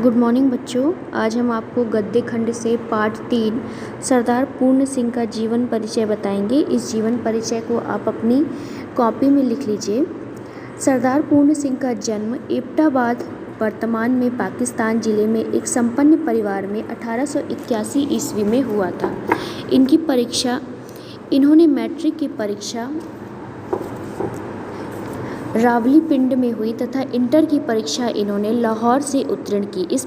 Good morning बच्चों। आज हम आपको गद्य खंड से पाठ 3 सरदार पूर्ण सिंह का जीवन परिचय बताएंगे। इस जीवन परिचय को आप अपनी कॉपी में लिख लीजिए। सरदार पूर्ण सिंह का जन्म एबटाबाद वर्तमान में पाकिस्तान जिले में एक संपन्न परिवार में 1881 ईस्वी में हुआ था। इन्होंने मैट्रिक की परीक्षा रावलपिंडी में हुई तथा इंटर की परीक्षा इन्होंने लाहौर से उत्तीर्ण की। इस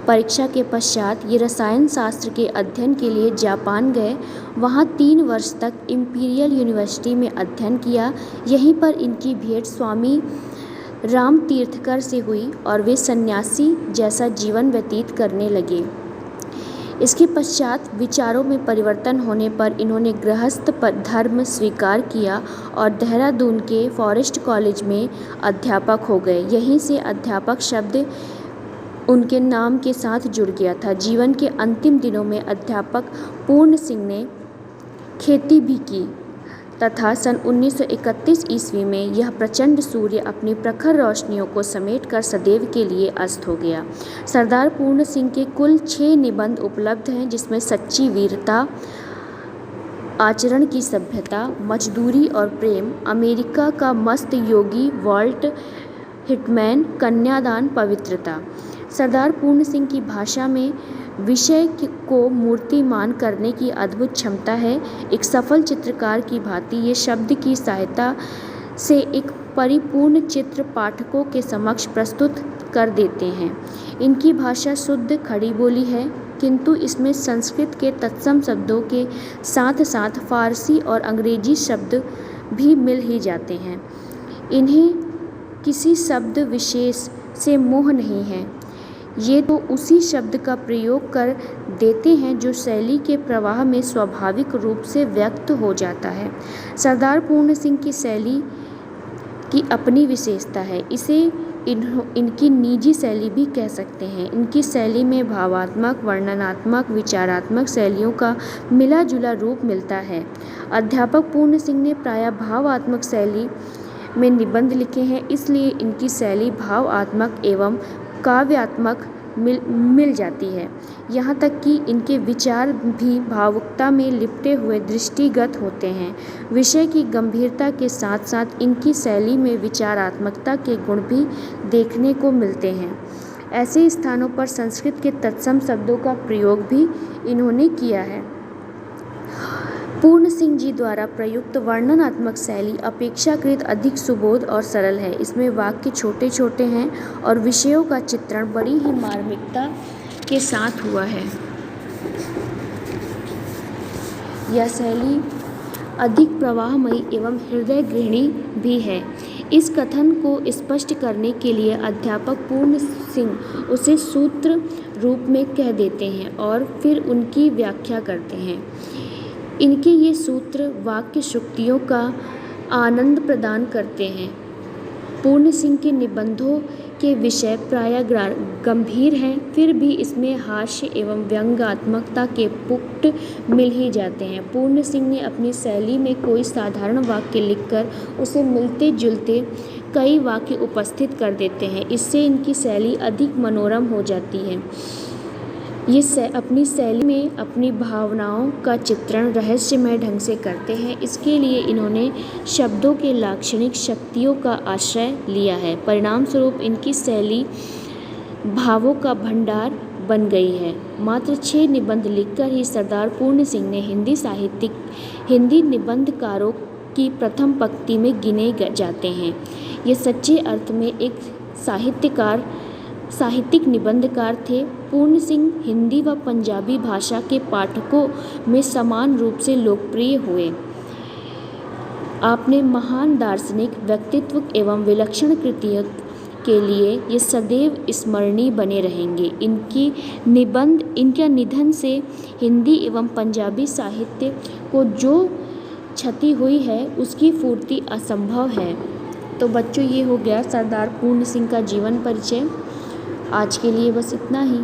परीक्षा के पश्चात ये रसायन शास्त्र के अध्ययन के लिए जापान गए। वहाँ 3 वर्ष तक इंपीरियल यूनिवर्सिटी में अध्ययन किया। यहीं पर इनकी भेंट स्वामी राम तीर्थकर से हुई और वे सन्यासी जैसा जीवन व्यतीत करने लगे। इसके पश्चात विचारों में परिवर्तन होने पर इन्होंने गृहस्थ धर्म स्वीकार किया और देहरादून के फॉरेस्ट कॉलेज में अध्यापक हो गए। यहीं से अध्यापक शब्द उनके नाम के साथ जुड़ गया था। जीवन के अंतिम दिनों में अध्यापक पूर्ण सिंह ने खेती भी की तथा सन 1931 ईस्वी में यह प्रचंड सूर्य अपनी प्रखर रोशनियों को समेटकर सदैव के लिए अस्त हो गया। सरदार पूर्ण सिंह के कुल 6 निबंध उपलब्ध हैं, जिसमें सच्ची वीरता, आचरण की सभ्यता, मजदूरी और प्रेम, अमेरिका का मस्त योगी, वॉल्ट हिटमैन, कन्यादान, पवित्रता। सरदार पूर्ण सिंह की भाषा में विषय को मूर्तिमान करने की अद्भुत क्षमता है। एक सफल चित्रकार की भांति ये शब्द की सहायता से एक परिपूर्ण चित्र पाठकों के समक्ष प्रस्तुत कर देते हैं। इनकी भाषा शुद्ध खड़ी बोली है, किंतु इसमें संस्कृत के तत्सम शब्दों के साथ साथ फारसी और अंग्रेजी शब्द भी मिल ही जाते हैं। इन्हें किसी शब्द विशेष से मोह नहीं है। ये तो उसी शब्द का प्रयोग कर देते हैं जो शैली के प्रवाह में स्वाभाविक रूप से व्यक्त हो जाता है। सरदार पूर्ण सिंह की शैली की अपनी विशेषता है। इसे इनकी निजी शैली भी कह सकते हैं। इनकी शैली में भावात्मक, वर्णनात्मक, विचारात्मक शैलियों का मिला जुला रूप मिलता है। अध्यापक पूर्ण सिंह ने प्रायः भावात्मक शैली में निबंध लिखे हैं, इसलिए इनकी शैली भावात्मक एवं काव्यात्मक मिल जाती है। यहाँ तक कि इनके विचार भी भावुकता में लिपटे हुए दृष्टिगत होते हैं। विषय की गंभीरता के साथ साथ इनकी शैली में विचारात्मकता के गुण भी देखने को मिलते हैं। ऐसे स्थानों पर संस्कृत के तत्सम शब्दों का प्रयोग भी इन्होंने किया है। पूर्ण सिंह जी द्वारा प्रयुक्त वर्णनात्मक शैली अपेक्षाकृत अधिक सुबोध और सरल है। इसमें वाक्य छोटे छोटे हैं और विषयों का चित्रण बड़ी ही मार्मिकता के साथ हुआ है। यह शैली अधिक प्रवाहमयी एवं हृदय गृहिणी भी है। इस कथन को स्पष्ट करने के लिए अध्यापक पूर्ण सिंह उसे सूत्र रूप में कह देते हैं और फिर उनकी व्याख्या करते हैं। इनके ये सूत्र वाक्य शुक्तियों का आनंद प्रदान करते हैं। पूर्ण सिंह के निबंधों के विषय प्रायः गंभीर हैं, फिर भी इसमें हास्य एवं व्यंग्यात्मकता के पुट मिल ही जाते हैं। पूर्ण सिंह ने अपनी शैली में कोई साधारण वाक्य लिखकर उसे मिलते जुलते कई वाक्य उपस्थित कर देते हैं। इससे इनकी शैली अधिक मनोरम हो जाती है। ये अपनी शैली में अपनी भावनाओं का चित्रण रहस्यमय ढंग से करते हैं। इसके लिए इन्होंने शब्दों के लाक्षणिक शक्तियों का आश्रय लिया है। परिणाम स्वरूप इनकी शैली भावों का भंडार बन गई है। मात्र 6 निबंध लिखकर ही सरदार पूर्ण सिंह ने हिंदी निबंधकारों की प्रथम पंक्ति में गिने जाते हैं। ये सच्चे अर्थ में एक साहित्यिक निबंधकार थे। पूर्ण सिंह हिंदी व पंजाबी भाषा के पाठकों में समान रूप से लोकप्रिय हुए। आपने महान दार्शनिक व्यक्तित्व एवं विलक्षण कृतियों के लिए ये सदैव स्मरणीय बने रहेंगे। इनके निधन से हिंदी एवं पंजाबी साहित्य को जो क्षति हुई है उसकी पूर्ति असंभव है। तो बच्चों, ये हो गया सरदार पूर्ण सिंह का जीवन परिचय। आज के लिए बस इतना ही।